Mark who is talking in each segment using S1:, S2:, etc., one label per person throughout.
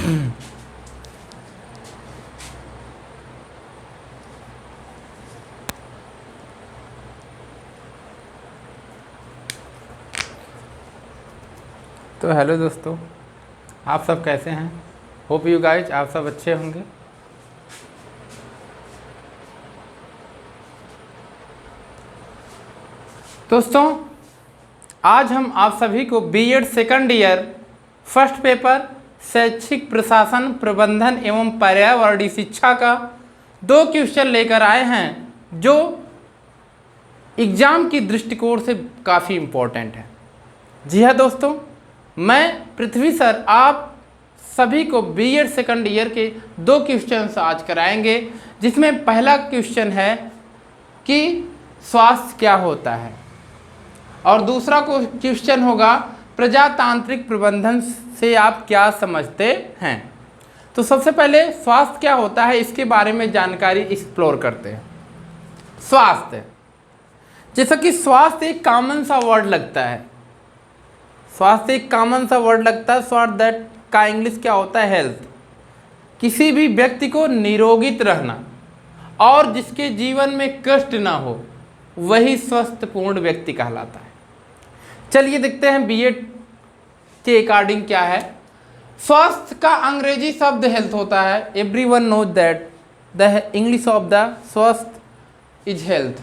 S1: तो हेलो दोस्तों, आप सब कैसे हैं? होप यू गाइज आप सब अच्छे होंगे। दोस्तों, आज हम आप सभी को B Ed second year first paper शैक्षिक प्रशासन प्रबंधन एवं पर्यावरणीय शिक्षा का 2 क्वेश्चन लेकर आए हैं जो एग्ज़ाम की दृष्टिकोण से काफ़ी इम्पोर्टेंट है। जी हाँ दोस्तों, मैं पृथ्वी सर आप सभी को बीएड सेकंड ईयर के 2 क्वेश्चन आज कराएंगे, जिसमें पहला क्वेश्चन है कि स्वास्थ्य क्या होता है और दूसरा क्वेश्चन होगा प्रजातांत्रिक प्रबंधन से आप क्या समझते हैं। तो सबसे पहले स्वास्थ्य क्या होता है इसके बारे में जानकारी एक्सप्लोर करते हैं। स्वास्थ्य, जैसा कि स्वास्थ्य एक कॉमन सा वर्ड लगता है, स्वास्थ्य एक कॉमन सा वर्ड लगता है। स्वास्थ्य दैट का इंग्लिश क्या होता है? हेल्थ। किसी भी व्यक्ति को निरोगित रहना और जिसके जीवन में कष्ट ना हो वही स्वस्थपूर्ण व्यक्ति कहलाता है। चलिए देखते हैं बीएड के अकॉर्डिंग क्या है। स्वास्थ्य का अंग्रेजी शब्द हेल्थ होता है। Everyone knows that the English of the स्वस्थ इज हेल्थ,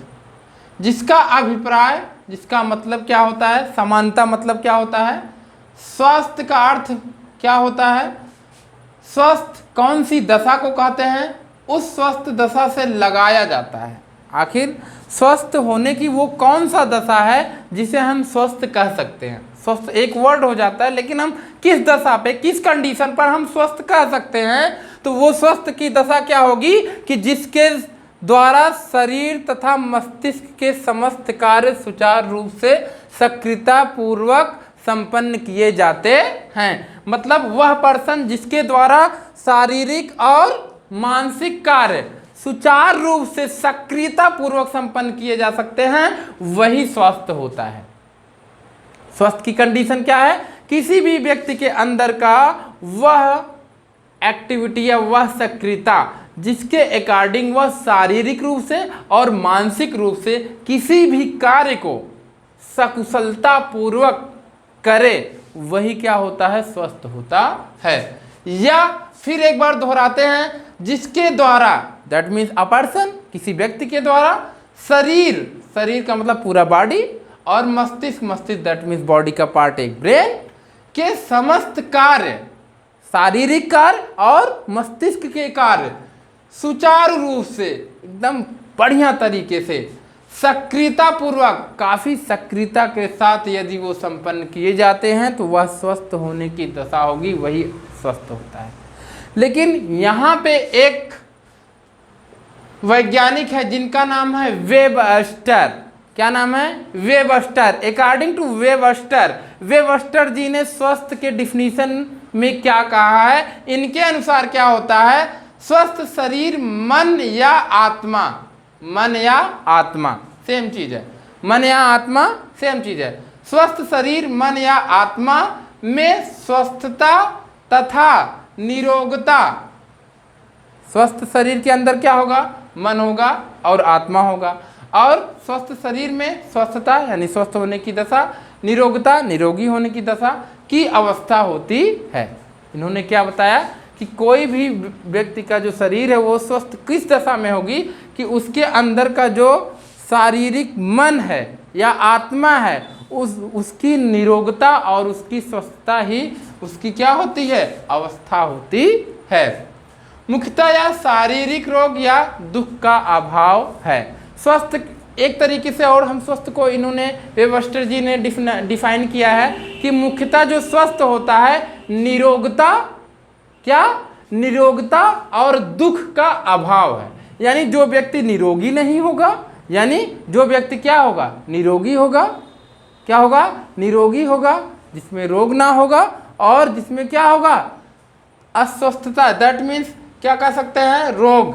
S1: जिसका अभिप्राय, जिसका मतलब क्या होता है? समानता। मतलब क्या होता है? स्वास्थ्य का अर्थ क्या होता है? स्वस्थ कौन सी दशा को कहते हैं? उस स्वस्थ दशा से लगाया जाता है। आखिर स्वस्थ होने की वो कौन सा दशा है जिसे हम स्वस्थ कह सकते हैं? स्वस्थ एक वर्ड हो जाता है, लेकिन हम किस दशा पे, किस कंडीशन पर हम स्वस्थ कह सकते हैं? तो वो स्वस्थ की दशा क्या होगी कि जिसके द्वारा शरीर तथा मस्तिष्क के समस्त कार्य सुचारू रूप से सक्रियता पूर्वक संपन्न किए जाते हैं। मतलब वह पर्सन जिसके द्वारा शारीरिक और मानसिक कार्य सुचारू रूप से सक्रियता पूर्वक संपन्न किए जा सकते हैं, वही स्वस्थ होता है। स्वस्थ की कंडीशन क्या है? किसी भी व्यक्ति के अंदर का वह एक्टिविटी या वह सक्रियता जिसके अकॉर्डिंग वह शारीरिक रूप से और मानसिक रूप से किसी भी कार्य को सकुशलता पूर्वक करे, वही क्या होता है? स्वस्थ होता है। या फिर एक बार दोहराते हैं, जिसके द्वारा, दैट मीन्स अ पर्सन, किसी व्यक्ति के द्वारा शरीर, शरीर का मतलब पूरा बॉडी, और मस्तिष्क, मस्तिष्क दैट मीन्स बॉडी का पार्ट एक ब्रेन, के समस्त कार्य, शारीरिक कार्य और मस्तिष्क के कार्य सुचारू रूप से एकदम बढ़िया तरीके से सक्रियता पूर्वक, काफ़ी सक्रियता के साथ यदि वो संपन्न किए जाते हैं तो वह स्वस्थ होने की दशा होगी, वही स्वस्थ होता है। लेकिन यहाँ पे एक वैज्ञानिक है जिनका नाम है वेबस्टर। क्या नाम है? Webster. According to Webster, Webster ji ने स्वस्थ के डिफिनीशन में क्या कहा है? इनके अनुसार क्या होता है? स्वस्थ शरीर मन या आत्मा, मन या आत्मा सेम चीज है, मन या आत्मा सेम चीज है। स्वस्थ शरीर मन या आत्मा में स्वस्थता तथा निरोगता, स्वस्थ शरीर के अंदर क्या होगा? मन होगा और आत्मा होगा, और स्वस्थ शरीर में स्वस्थता यानी स्वस्थ होने की दशा, निरोगता निरोगी होने की दशा की अवस्था होती है। इन्होंने क्या बताया कि कोई भी व्यक्ति का जो शरीर है वो स्वस्थ किस दशा में होगी कि उसके अंदर का जो शारीरिक मन है या आत्मा है उसकी निरोगता और उसकी स्वस्थता ही उसकी क्या होती है? अवस्था होती है। मुख्यतः यह शारीरिक रोग या दुख का अभाव है। स्वस्थ एक तरीके से, और हम स्वस्थ को इन्होंने वेबस्टर जी ने डिफाइन किया है कि मुख्यतः जो स्वस्थ होता है निरोगता, क्या? निरोगता और दुख का अभाव है। यानी जो व्यक्ति निरोगी नहीं होगा, यानी जो व्यक्ति क्या होगा? निरोगी होगा। क्या होगा? निरोगी होगा, जिसमें रोग ना होगा, और जिसमें क्या होगा? अस्वस्थता, दैट मीन्स क्या कह सकते हैं? रोग,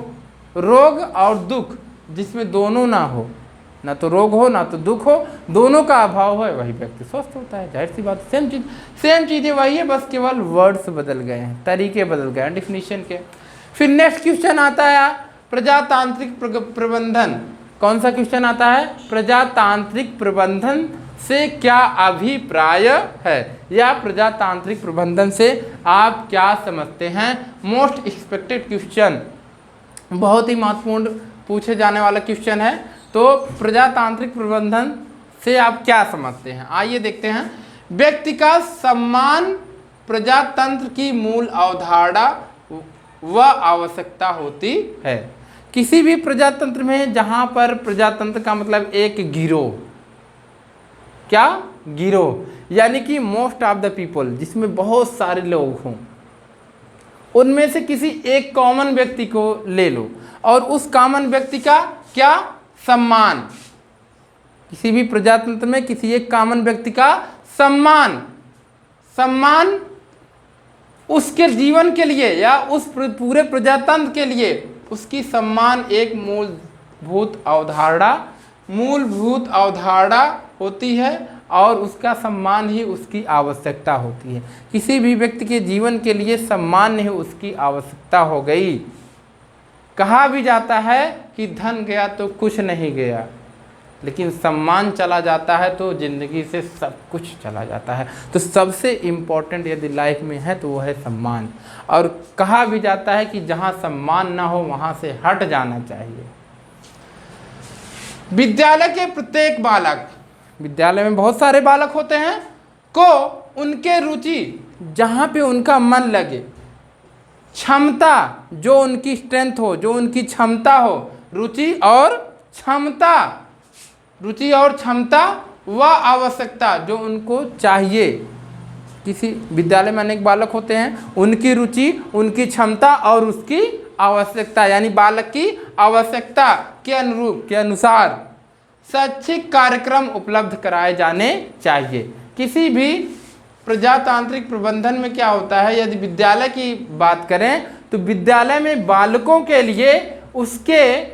S1: रोग और दुख, जिसमें दोनों ना हो, ना तो रोग हो ना तो दुख हो, दोनों का अभाव हो, वही व्यक्ति स्वस्थ होता है। जाहिर सी बात, सेम चीज़ें वही है, बस केवल वर्ड्स बदल गए हैं, तरीके बदल गए हैं डिफिनीशन के। फिर नेक्स्ट क्वेश्चन आता है प्रजातांत्रिक प्रबंधन। कौन सा क्वेश्चन आता है? प्रजातांत्रिक प्रबंधन से क्या अभिप्राय है, या प्रजातांत्रिक प्रबंधन से आप क्या समझते हैं? मोस्ट एक्सपेक्टेड क्वेश्चन, बहुत ही महत्वपूर्ण पूछे जाने वाला क्वेश्चन है। तो प्रजातांत्रिक प्रबंधन से आप क्या समझते हैं, आइए देखते हैं। व्यक्ति का सम्मान प्रजातंत्र की मूल अवधारणा व आवश्यकता होती है। किसी भी प्रजातंत्र में, जहां पर प्रजातंत्र का मतलब एक गिरोह, क्या गिरोह, यानी कि मोस्ट ऑफ द पीपल, जिसमें बहुत सारे लोग हों, उनमें से किसी एक कॉमन व्यक्ति को ले लो और उस कॉमन व्यक्ति का क्या सम्मान, किसी भी प्रजातंत्र में किसी एक कॉमन व्यक्ति का सम्मान उसके जीवन के लिए या उस पूरे प्रजातंत्र के लिए उसकी सम्मान एक मूलभूत अवधारणा होती है और उसका सम्मान ही उसकी आवश्यकता होती है। किसी भी व्यक्ति के जीवन के लिए सम्मान ही उसकी आवश्यकता हो गई। कहा भी जाता है कि धन गया तो कुछ नहीं गया, लेकिन सम्मान चला जाता है तो ज़िंदगी से सब कुछ चला जाता है। तो सबसे इम्पोर्टेंट यदि लाइफ में है तो वो है सम्मान। और कहा भी जाता है कि जहाँ सम्मान ना हो वहाँ से हट जाना चाहिए। विद्यालय के प्रत्येक बालक, विद्यालय में बहुत सारे बालक होते हैं, को उनके रुचि, जहाँ पे उनका मन लगे, क्षमता, जो उनकी स्ट्रेंथ हो, जो उनकी क्षमता हो, रुचि और क्षमता व आवश्यकता जो उनको चाहिए। किसी विद्यालय में अनेक बालक होते हैं, उनकी रुचि, उनकी क्षमता और उसकी आवश्यकता, यानी बालक की आवश्यकता के अनुसार शैक्षिक कार्यक्रम उपलब्ध कराए जाने चाहिए। किसी भी प्रजातांत्रिक प्रबंधन में क्या होता है, यदि विद्यालय की बात करें तो विद्यालय में बालकों के लिए उसके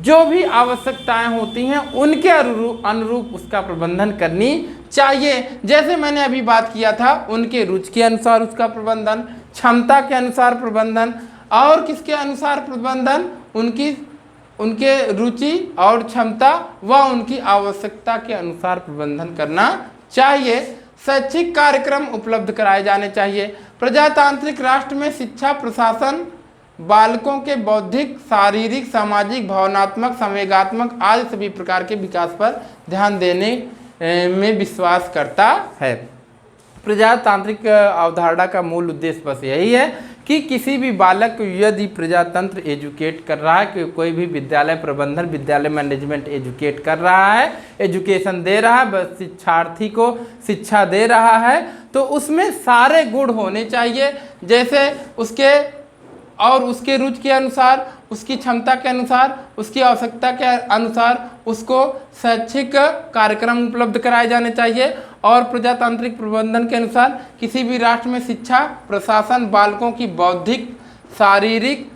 S1: जो भी आवश्यकताएं होती हैं उनके अनुरूप उसका प्रबंधन करनी चाहिए। जैसे मैंने अभी बात किया था, उनके रुचि के अनुसार उसका प्रबंधन, क्षमता के अनुसार प्रबंधन, और किसके अनुसार प्रबंधन, उनके रुचि और क्षमता व उनकी आवश्यकता के अनुसार प्रबंधन करना चाहिए। शैक्षिक कार्यक्रम उपलब्ध कराए जाने चाहिए। प्रजातांत्रिक राष्ट्र में शिक्षा, प्रशासन बालकों के बौद्धिक, शारीरिक, सामाजिक, भावनात्मक, संवेगात्मक आदि सभी प्रकार के विकास पर ध्यान देने में विश्वास करता है। प्रजातांत्रिक अवधारणा का मूल उद्देश्य बस यही है कि किसी भी बालक को यदि प्रजातंत्र एजुकेट कर रहा है, कि कोई भी विद्यालय प्रबंधन, विद्यालय मैनेजमेंट एजुकेट कर रहा है, एजुकेशन दे रहा है, बस शिक्षार्थी को शिक्षा दे रहा है, तो उसमें सारे गुण होने चाहिए। जैसे उसके रुचि के अनुसार, उसकी क्षमता के अनुसार, उसकी आवश्यकता के अनुसार उसको शैक्षिक कार्यक्रम उपलब्ध कराए जाने चाहिए। और प्रजातांत्रिक प्रबंधन के अनुसार किसी भी राष्ट्र में शिक्षा, प्रशासन बालकों की बौद्धिक, शारीरिक,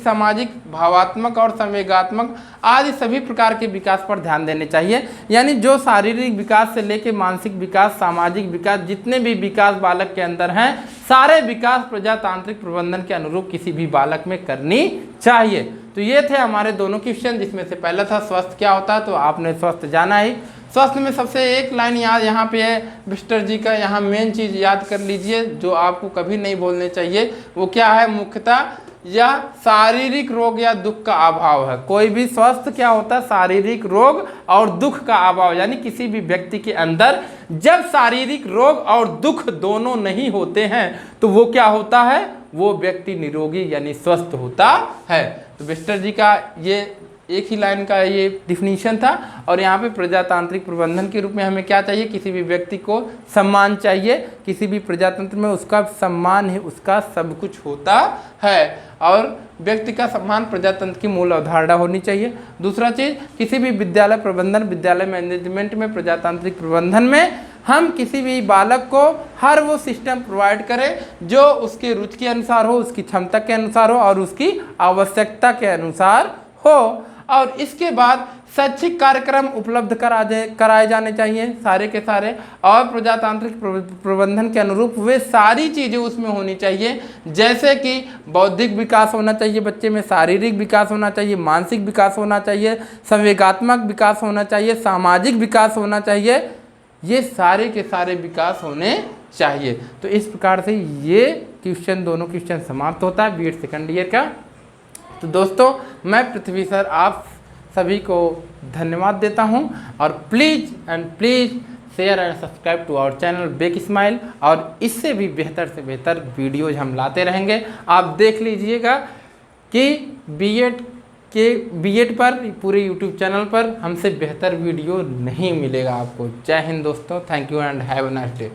S1: सामाजिक, भावात्मक और संवेगात्मक आदि सभी प्रकार के विकास पर ध्यान देने चाहिए। यानी जो शारीरिक विकास से लेकर मानसिक विकास, सामाजिक विकास, जितने भी विकास बालक के अंदर हैं, सारे विकास प्रजातांत्रिक प्रबंधन के अनुरूप किसी भी बालक में करनी चाहिए। तो ये थे हमारे दोनों क्वेश्चन, जिसमें से पहला था स्वस्थ क्या होता है, तो आपने स्वस्थ जाना ही। स्वास्थ्य में सबसे एक लाइन याद यहाँ पे है मिस्टर जी का, यहाँ मेन चीज़ याद कर लीजिए जो आपको कभी नहीं भूलने चाहिए। वो क्या है? मुख्यतः या शारीरिक रोग या दुख का अभाव है। कोई भी स्वस्थ क्या होता है? शारीरिक रोग और दुख का अभाव। यानी किसी भी व्यक्ति के अंदर जब शारीरिक रोग और दुख दोनों नहीं होते हैं तो वो क्या होता है? वो व्यक्ति निरोगी यानी स्वस्थ होता है। तो मिस्टर जी का ये एक ही लाइन का ये डिफिनीशन था। और यहाँ पे प्रजातांत्रिक प्रबंधन के रूप में हमें क्या चाहिए? किसी भी व्यक्ति को सम्मान चाहिए। किसी भी प्रजातंत्र में उसका सम्मान ही उसका सब कुछ होता है और व्यक्ति का सम्मान प्रजातंत्र की मूल अवधारणा होनी चाहिए। दूसरा चीज़, किसी भी विद्यालय प्रबंधन, विद्यालय मैनेजमेंट में, प्रजातांत्रिक प्रबंधन में हम किसी भी बालक को हर वो सिस्टम प्रोवाइड करें जो उसके रुचि के अनुसार हो, उसकी क्षमता के अनुसार हो और उसकी आवश्यकता के अनुसार हो। और इसके बाद शैक्षिक कार्यक्रम उपलब्ध कराए जाने चाहिए सारे के सारे, और प्रजातांत्रिक प्रबंधन के अनुरूप वे सारी चीज़ें उसमें होनी चाहिए, जैसे कि बौद्धिक विकास होना चाहिए बच्चे में, शारीरिक विकास होना चाहिए, मानसिक विकास होना चाहिए, संवेगात्मक विकास होना चाहिए, सामाजिक विकास होना चाहिए, ये सारे के सारे विकास होने चाहिए। तो इस प्रकार से ये क्वेश्चन, दोनों क्वेश्चन समाप्त होता है बीएड सेकंड ईयर का। तो दोस्तों मैं पृथ्वी सर आप सभी को धन्यवाद देता हूं, और please share and subscribe to our channel bake smile, और इससे भी बेहतर से बेहतर वीडियोज हम लाते रहेंगे। आप देख लीजिएगा कि बीएड पर पूरे यूट्यूब चैनल पर हमसे बेहतर वीडियो नहीं मिलेगा आपको। जय हिंद दोस्तों, thank you and have a nice day.